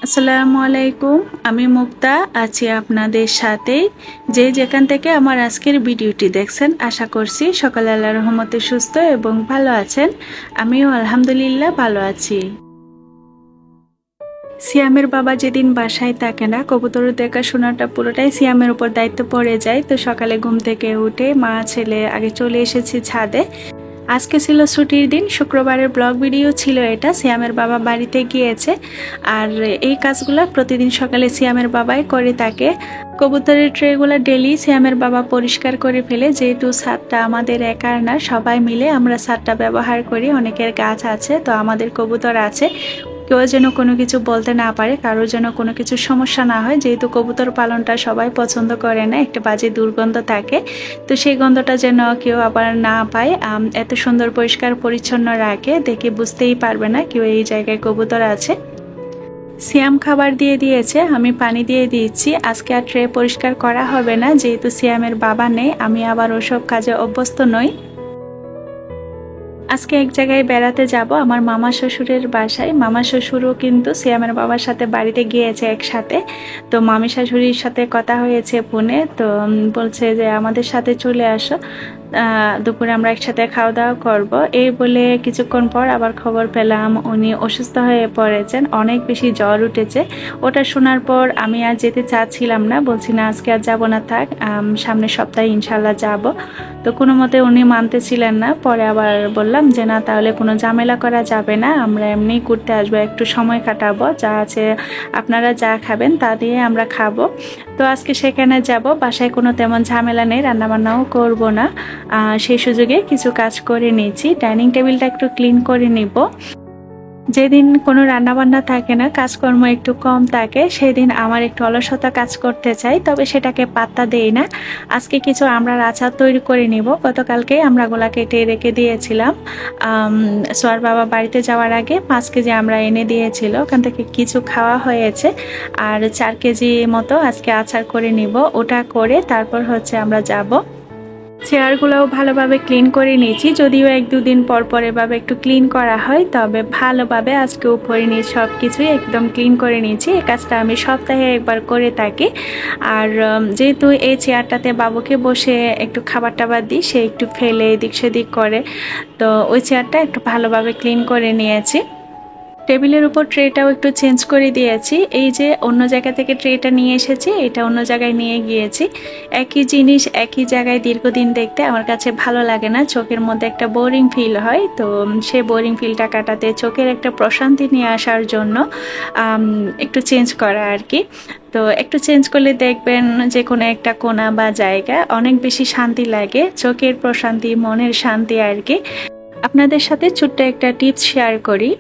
আসসালামু আলাইকুম। আমি মুক্তা আছি আপনাদের সাথে। যে যেখান থেকে আমার আজকের ভিডিওটি দেখছেন, আশা করছি সকালে আল্লাহর রহমতে সুস্থ এবং ভালো আছেন। আমিও আলহামদুলিল্লাহ ভালো আছি। সিয়ামের বাবা যেদিন বাসায় থাকে না, কবুতর দেখাশোনাটা পুরোটাই সিয়ামের উপর দায়িত্ব পড়ে যায়। তো সকালে ঘুম থেকে উঠে মা ছেলে আগে চলে এসেছি ছাদে। আজকে ছিল ছুটির দিন, শুক্রবারের ব্লগ ভিডিও ছিল এটা। সিয়ামের বাবা বাড়িতে গিয়েছে আর এই কাজগুলো প্রতিদিন সকালে সিয়ামের বাবাই করে থাকে। কবুতরের ট্রেগুলো ডেলি সিয়ামের বাবা পরিষ্কার করে ফেলে, যেহেতু ছাদটা আমাদের একার না, সবাই মিলে আমরা ছাদটা ব্যবহার করি। অনেকের গাছ আছে, তো আমাদের কবুতর আছে। কেউ যেন কোনো কিছু বলতে না পারে, কারোর যেন কোনো কিছু সমস্যা না হয়, যেহেতু কবুতর পালনটা সবাই পছন্দ করে না, একটা বাজে দুর্গন্ধ থাকে। তো সেই গন্ধটা যেন কেউ আবার না পায়। এত সুন্দর পরিষ্কার পরিচ্ছন্ন রাখে, দেখে বুঝতেই পারবে না কেউ এই জায়গায় কবুতর আছে। সিয়াম খাবার দিয়ে দিয়েছে, আমি পানি দিয়ে দিয়েছি। আজকে আর ট্রে পরিষ্কার করা হবে না, যেহেতু সিয়ামের বাবা নেই, আমি আবার ওসব কাজে অভ্যস্ত নই। আজকে এক জায়গায় বেড়াতে যাব, আমার মামা শ্বশুরের বাসায়। মামা শ্বশুরও কিন্তু সিয়ামের বাবার সাথে বাড়িতে গিয়েছে একসাথে। তো মামি শাশুড়ির সাথে কথা হয়েছে ফোনে, তো বলছে যে আমাদের সাথে চলে আসো, দুপুরে আমরা একসাথে খাওয়া দাওয়া করব। এই বলে কিছুক্ষণ পর আবার খবর পেলাম উনি অসুস্থ হয়ে পড়েছেন, অনেক বেশি জ্বর উঠেছে। ওটা শোনার পর আমি আর যেতে চাচ্ছিলাম না, বলছি না আজকে আর যাবো না, থাক, সামনের সপ্তাহে ইনশাল্লাহ যাব। তো কোনো মতে উনি মানতেছিলেন না। পরে আবার বললাম যে না, তাহলে কোনো ঝামেলা করা যাবে না, আমরা এমনি ঘুরতে আসবো, একটু সময় কাটাবো, যা আছে আপনারা যা খাবেন তা দিয়ে আমরা খাবো। তো আজকে সেখানে যাব, বাসায় কোনো তেমন ঝামেলা নেই, রান্নাবান্নাও করব না। সেই সুযোগে কিছু কাজ করে নিয়েছি। ডাইনিং টেবিলটা একটু ক্লিন করে নিব। যেদিন কোনো রান্নাবান্না থাকে না, কাজকর্ম একটু কম থাকে, সেদিন আমার একটু অলসতা কাজ করতে চাই, তবে সেটাকে পাত্তা দেই না। আজকে কিছু আমড়ার আচার তৈরি করে নিব। গতকালকে আমড়াগুলা কেটে রেখে দিয়েছিলাম। সোয়ার বাবা বাড়িতে যাওয়ার আগে 5 কেজি আমড়া এনে দিয়েছিল, ওখান থেকে কিছু খাওয়া হয়েছে। আর 4 কেজি মতো আজকে আচার করে নিব। ওটা করে তারপর আমরা যাব। চেয়ারগুলোও ভালোভাবে ক্লিন করে নিয়েছি, যদিও 1-2 দিন পর পর এভাবে একটু ক্লিন করা হয়, তবে ভালোভাবে আজকে উপরে নিয়ে সব কিছুই একদম ক্লিন করে নিয়েছি। এই কাজটা আমি সপ্তাহে একবার করে থাকি। আর যেহেতু এই চেয়ারটাতে বাবুকে বসে একটু খাবার টাবার দিই, সে একটু ফেলে এদিক সেদিক করে, তো ওই চেয়ারটা একটু ভালোভাবে ক্লিন করে নিয়েছি। টেবিলের উপর ট্রেটাও একটু চেঞ্জ করে দিয়েছি। এই যে অন্য জায়গা থেকে ট্রেটা নিয়ে এসেছি, এটা অন্য জায়গায় নিয়ে গিয়েছি। একই জিনিস একই জায়গায় দীর্ঘদিন দেখতে আমার কাছে ভালো লাগে না, চোখের মধ্যে একটা বোরিং ফিল হয়। তো সে বোরিং ফিলটা কাটাতে, চোখের একটা প্রশান্তি নিয়ে আসার জন্য একটু চেঞ্জ করা আর কি। তো একটু চেঞ্জ করলে দেখবেন যে কোনো একটা কোণা বা জায়গা অনেক বেশি শান্তি লাগে, চোখের প্রশান্তি, মনের শান্তি আর কি। আপনাদের সাথে ছোট্ট একটা টিপস শেয়ার করি।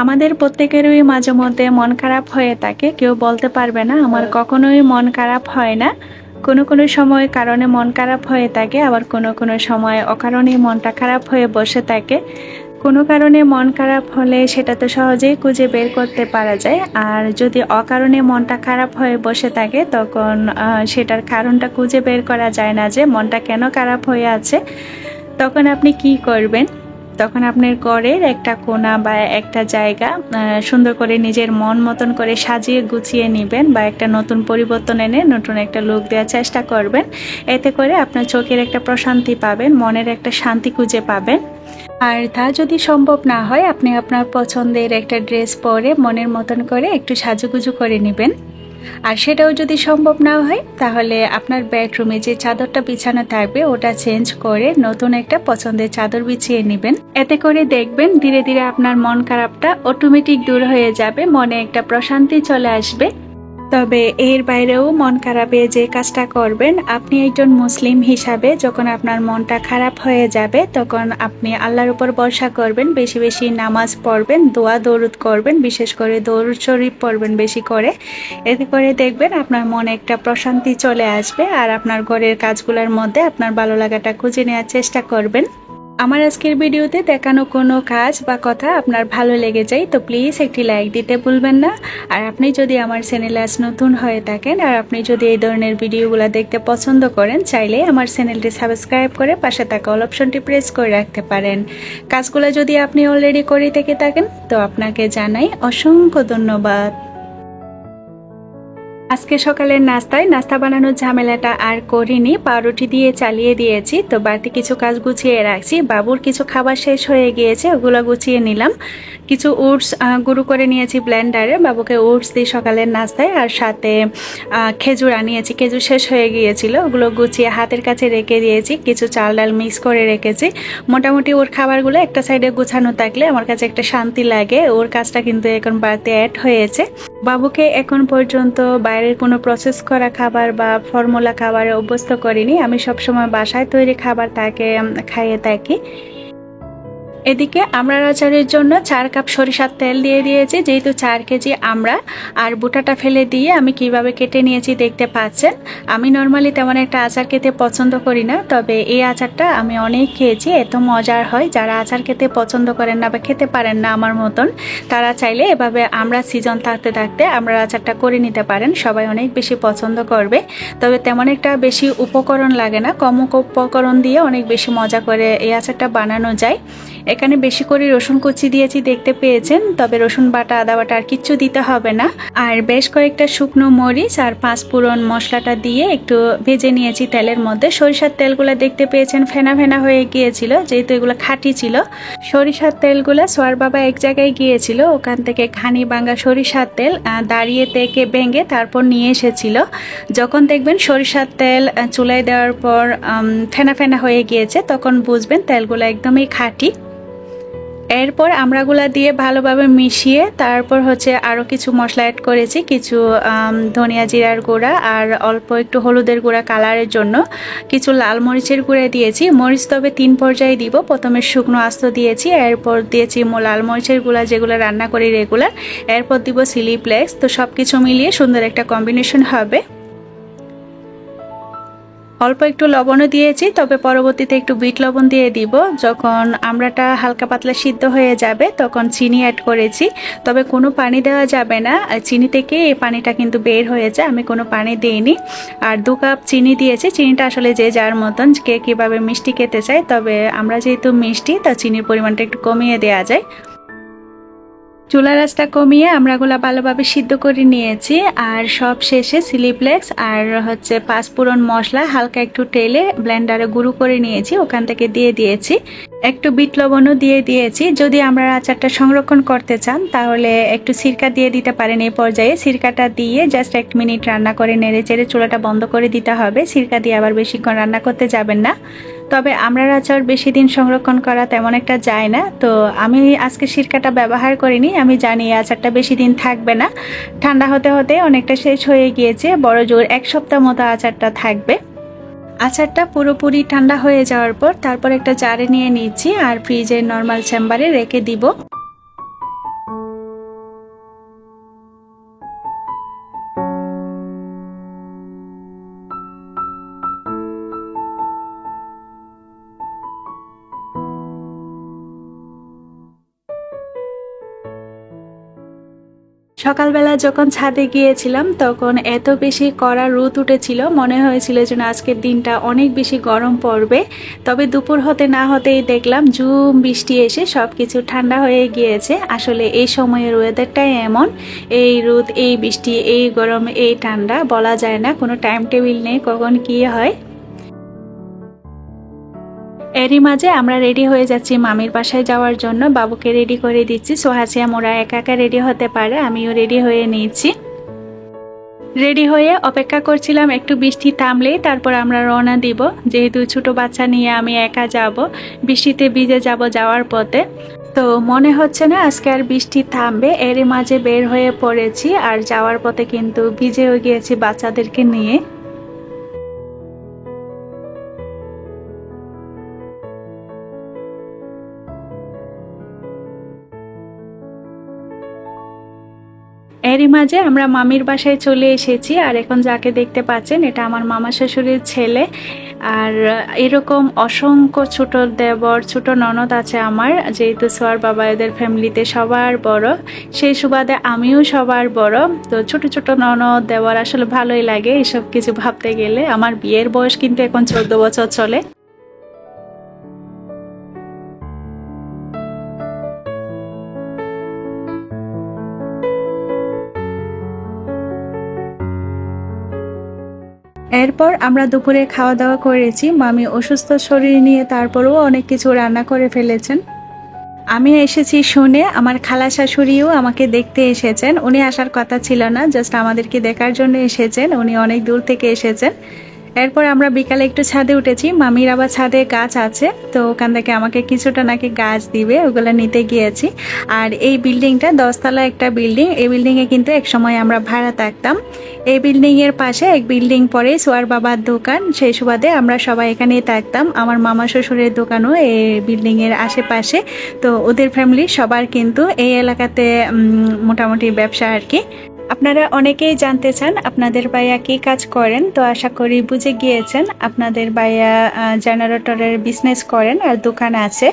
আমাদের প্রত্যেকেরই মাঝে মধ্যে মন খারাপ হয়ে থাকে, কেউ বলতে পারবে না আমার কখনোই মন খারাপ হয় না। কোনো কোনো সময় কারণে মন খারাপ হয়ে থাকে, আবার কোনো কোনো সময় অকারণে মনটা খারাপ হয়ে বসে থাকে। কোনো কারণে মন খারাপ হলে সেটা তো সহজেই খুঁজে বের করতে পারা যায়, আর যদি অকারণে মনটা খারাপ হয়ে বসে থাকে তখন সেটার কারণটা খুঁজে বের করা যায় না, যে মনটা কেন খারাপ হয়ে আছে। তখন আপনি কি করবেন? তখন আপনার ঘরের একটা কোণা বা একটা জায়গা সুন্দর করে নিজের মন মতন করে সাজিয়ে গুছিয়ে নেবেন, বা একটা নতুন পরিবর্তন এনে নতুন একটা লুক দেওয়ার চেষ্টা করবেন। এতে করে আপনার চোখের একটা প্রশান্তি পাবেন, মনের একটা শান্তি খুঁজে পাবেন। আর তা যদি সম্ভব না হয়, আপনি আপনার পছন্দের একটা ড্রেস পরে মনের মতন করে একটু সাজুগুজু করে নেবেন। আর সেটাও যদি সম্ভব না হয়, তাহলে আপনার বেডরুমে যে চাদরটা বিছানো থাকবে ওটা চেঞ্জ করে নতুন একটা পছন্দের চাদর বিছিয়ে নেবেন। এতে করে দেখবেন ধীরে ধীরে আপনার মন খারাপটা অটোমেটিক দূর হয়ে যাবে, মনে একটা প্রশান্তি চলে আসবে। তবে এর বাইরেও মন খারাপে যে কাজটা করবেন, আপনি একজন মুসলিম হিসাবে যখন আপনার মনটা খারাপ হয়ে যাবে, তখন আপনি আল্লাহর উপর ভরসা করবেন, বেশি বেশি নামাজ পড়বেন, দোয়া দরুদ করবেন, বিশেষ করে দরুদ শরীফ পড়বেন বেশি করে। এতে করে দেখবেন আপনার মনে একটা প্রশান্তি চলে আসবে, আর আপনার ঘরের কাজগুলোর মধ্যে আপনার ভালো লাগাটা খুঁজে নেওয়ার চেষ্টা করবেন। আমার আজকের ভিডিওতে দেখানো কোনো কাজ বা কথা আপনার ভালো লেগে যায় তো প্লিজ একটি লাইক দিতে ভুলবেন না। আর আপনি যদি আমার চ্যানেলে আজ নতুন হয়ে থাকেন, আর আপনি যদি এই ধরনের ভিডিওগুলো দেখতে পছন্দ করেন, চাইলে আমার চ্যানেলটি সাবস্ক্রাইব করে পাশে থাকা অল অপশনটি প্রেস করে রাখতে পারেন। কাজগুলো যদি আপনি অলরেডি করে থেকে থাকেন, তো আপনাকে জানাই অসংখ্য ধন্যবাদ। আজকে সকালের নাস্তা বানানোর ঝামেলাটা আর করিনি, পাউরুটি দিয়ে চালিয়ে দিয়েছি। তো বাড়তি কিছু কাজ গুছিয়ে রাখছি, বাবুর কিছু খাবার শেষ হয়ে গিয়েছে, ওগুলো গুছিয়ে নিলাম। কিছু ওটস গুঁড়ো করে নিয়েছি ব্লেন্ডারে, বাবুকে ওটস দিই সকালের নাস্তায়। আর সাথে খেজুর আনিয়েছি, খেজুর শেষ হয়ে গিয়েছিল, ওগুলো গুছিয়ে হাতের কাছে রেখে দিয়েছি। কিছু চাল ডাল মিক্স করে রেখেছি। মোটামুটি ওর খাবারগুলো একটা সাইডে গুছানো থাকলে আমার কাছে একটা শান্তি লাগে। ওর কাজটা কিন্তু এখন বাড়তি অ্যাড হয়েছে। বাবুকে এখন পর্যন্ত বাইরের কোনো প্রসেস করা খাবার বা ফর্মুলা খাবারে অভ্যস্ত করিনি। আমি সবসময় বাসায় তৈরি খাবার তাকে খাইয়ে থাকি। এদিকে আমড়ার আচারের জন্য 4 কাপ সরিষার তেল দিয়ে দিয়েছি, যেহেতু 4 কেজি আমড়া। আর বুটাটা ফেলে দিয়ে আমি কিভাবে কেটে নিয়েছি দেখতে পাচ্ছেন। আমি নর্মালি তেমন একটা আচার খেতে পছন্দ করি না, তবে এই আচারটা আমি অনেক খেয়েছি, এত মজার হয়। যারা আচার খেতে পছন্দ করেন না বা খেতে পারেন না আমার মতন, তারা চাইলে এভাবে আমড়া সিজন থাকতে থাকতে আমড়ার আচারটা করে নিতে পারেন, সবাই অনেক বেশি পছন্দ করবে। তবে তেমন একটা বেশি উপকরণ লাগে না, কম উপকরণ দিয়ে অনেক বেশি মজা করে এই আচারটা বানানো যায়। এখানে বেশি করে রসুন কুচি দিয়েছি দেখতে পেয়েছেন, তবে রসুন বাটা আদা বাটা আর কিচ্ছু দিতে হবে না। আর বেশ কয়েকটা শুকনো মরিচ আর 5 ফোড়ন মশলাটা দিয়ে একটু ভেজে নিয়েছি তেলের মধ্যে। সরিষার তেলগুলো দেখতে পেয়েছেন ফেনা ফেনা হয়ে গিয়েছিল, যেহেতু এগুলো খাঁটি ছিল। সরিষার তেলগুলো সোয়ার বাবা এক জায়গায় গিয়েছিল, ওখান থেকে ঘানি ভাঙা সরিষার তেল দাঁড়িয়ে থেকে ভেঙে তারপর নিয়ে এসেছিল। যখন দেখবেন সরিষার তেল চুলায় দেওয়ার পর ফেনা ফেনা হয়ে গিয়েছে, তখন বুঝবেন তেলগুলো একদমই খাঁটি। এরপর আমড়াগুলা দিয়ে ভালোভাবে মিশিয়ে তারপর আরও কিছু মশলা অ্যাড করেছি, কিছু ধনিয়া জিরার গুঁড়া আর অল্প একটু হলুদের গুঁড়া কালারের জন্য, কিছু লাল মরিচের গুঁড়া দিয়েছি। মরিচ তবে 3 পর্যায়ে দিব, প্রথমে শুকনো আস্ত দিয়েছি, এরপর দিয়েছি লাল মরিচের গুঁড়া যেগুলো রান্না করি রেগুলার, এরপর দিব চিলি ফ্লেক্স। তো সব কিছু মিলিয়ে সুন্দর একটা কম্বিনেশন হবে। অল্প একটু লবণও দিয়েছি, তবে পরবর্তীতে একটু বিট লবণ দিয়ে দিব। যখন আমড়াটা হালকা পাতলা সিদ্ধ হয়ে যাবে তখন চিনি অ্যাড করেছি, তবে কোনো পানি দেওয়া যাবে না, চিনি থেকে এই পানিটা কিন্তু বের হয়েছে, আমি কোনো পানি দিইনি। আর 2 কাপ চিনি দিয়েছি, চিনিটা আসলে যে যার মতন কে কীভাবে মিষ্টি খেতে চায়, তবে আমরা যেহেতু মিষ্টি তা চিনির পরিমাণটা একটু কমিয়ে দেওয়া যায়। চুলার আঁচটা কমিয়ে আমড়াগুলা ভালোভাবে সিদ্ধ করে নিয়েছি। আর সব শেষে চিলি ফ্লেক্স আর 5 ফোড়ন মশলা হালকা একটু টেলে ব্লেন্ডারে গুঁড়ো করে নিয়েছি, ওখান থেকে দিয়ে দিয়েছি। একটু বিট লবণও দিয়ে দিয়েছি। যদি আমরা আচারটা সংরক্ষণ করতে চান তাহলে একটু সিরকা দিয়ে দিতে পারেন। এই পর্যায়ে সিরকাটা দিয়ে জাস্ট 1 মিনিট রান্না করে নেড়ে চেড়ে চুলাটা বন্ধ করে দিতে হবে। সিরকা দিয়ে আবার বেশিক্ষণ রান্না করতে যাবেন না। তবে আমড়ার আচার বেশি দিন সংরক্ষণ করা তেমন একটা যায় না, তো আমি আজকে সিরকাটা ব্যবহার করিনি। আমি জানি আচারটা বেশি দিন থাকবে না, ঠান্ডা হতে হতে অনেকটা শেষ হয়ে গিয়েছে, বড় জোর 1 সপ্তাহ মতো আচারটা থাকবে। আচারটা পুরোপুরি ঠান্ডা হয়ে যাওয়ার পর তারপর একটা জারে নিয়ে নিচ্ছি আর ফ্রিজের নর্মাল চেম্বারে রেখে দিব। সকালবেলা যখন ছাদে গিয়েছিলাম তখন এত বেশি কড়া রোদ উঠেছিল, মনে হয়েছিল যেন আজকের দিনটা অনেক বেশি গরম পড়বে। তবে দুপুর হতে না হতেই দেখলাম ঝুম বৃষ্টি এসে সবকিছু ঠান্ডা হয়ে গিয়েছে। আসলে এই সময়ের ওয়েদারটাই এমন, এই রোদ, এই বৃষ্টি, এই গরম, এই ঠান্ডা, বলা যায় না, কোনো টাইম টেবিল নেই কখন কি হয়। এরই মাঝে আমরা রেডি হয়ে যাচ্ছি মামির বাসায় যাওয়ার জন্য, বাবুকে রেডি করে দিচ্ছি। সোহাসিয়াম ওরা একা একা রেডি হতে পারে, আমিও রেডি হয়ে নিয়েছি। রেডি হয়ে অপেক্ষা করছিলাম একটু বৃষ্টি থামলেই তারপর আমরা রওনা দিব, যেহেতু ছোট বাচ্চা নিয়ে আমি একা যাব, বৃষ্টিতে ভিজে যাব যাওয়ার পথে। তো মনে হচ্ছে না আজকে আর বৃষ্টি থামবে, এরই মাঝে বের হয়ে পড়েছি আর যাওয়ার পথে কিন্তু ভিজেও গিয়েছি বাচ্চাদেরকে নিয়ে। এরই মাঝে আমরা মামির বাসায় চলে এসেছি। আর এখন যাকে দেখতে পাচ্ছেন এটা আমার মামা শ্বশুরের ছেলে। আর এরকম অসংখ্য ছোট দেবর, ছোট ননদ আছে আমার, যেহেতু সোয়ার বাবা এদের ফ্যামিলিতে সবার বড়, সেই সুবাদে আমিও সবার বড়। তো ছোট ছোট ননদ দেবর আসলে ভালোই লাগে এসব কিছু ভাবতে গেলে। আমার বিয়ের বয়স কিন্তু এখন 14 বছর চলে। এরপর আমরা দুপুরে খাওয়া দাওয়া করেছি। মামি অসুস্থ শরীর নিয়ে তারপরেও অনেক কিছু রান্না করে ফেলেছেন। আমি এসেছি শুনে আমার খালা শাশুড়িও আমাকে দেখতে এসেছেন। উনি আসার কথা ছিল না, জাস্ট আমাদেরকে দেখার জন্য এসেছেন। উনি অনেক দূর থেকে এসেছেন। এরপর আমরা বিকালে একটু ছাদে উঠেছি। মামির আবার ছাদে গাছ আছে, তো ওখান থেকে আমাকে কিছুটা নাকি গাছ দিবে, ওগুলো নিতে গিয়েছি। আর এই বিল্ডিংটা 10 তলা একটা বিল্ডিং। এই বিল্ডিংয়ে কিন্তু এক সময় আমরা ভাড়া থাকতাম। এই বিল্ডিংয়ের পাশে এক বিল্ডিং পরে সোয়ার বাবার দোকান, সেই সুবাদে আমরা সবাই এখানেই থাকতাম। আমার মামা শ্বশুরের দোকানও এই বিল্ডিংয়ের আশেপাশে। তো ওদের ফ্যামিলি সবার কিন্তু এই এলাকাতে মোটামুটি ব্যবসা আর কি। আপনারা অনেকেই জানতে চান আপনাদের ভাইয়া কি কাজ করেন, তো আশা করি বুঝে গিয়েছেন। আপনাদের ভাইয়া জেনারেটরের বিজনেস করেন আর দোকান আছে।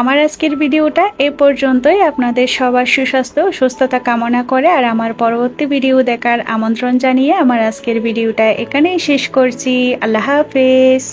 আমার আজকের ভিডিওটা এ পর্যন্তই। আপনাদের সবার সুস্বাস্থ্য ও সুস্থতা কামনা করে আর আমার পরবর্তী ভিডিও দেখার আমন্ত্রণ জানিয়ে আমার আজকের ভিডিওটা এখানেই শেষ করছি। আল্লাহ হাফেজ।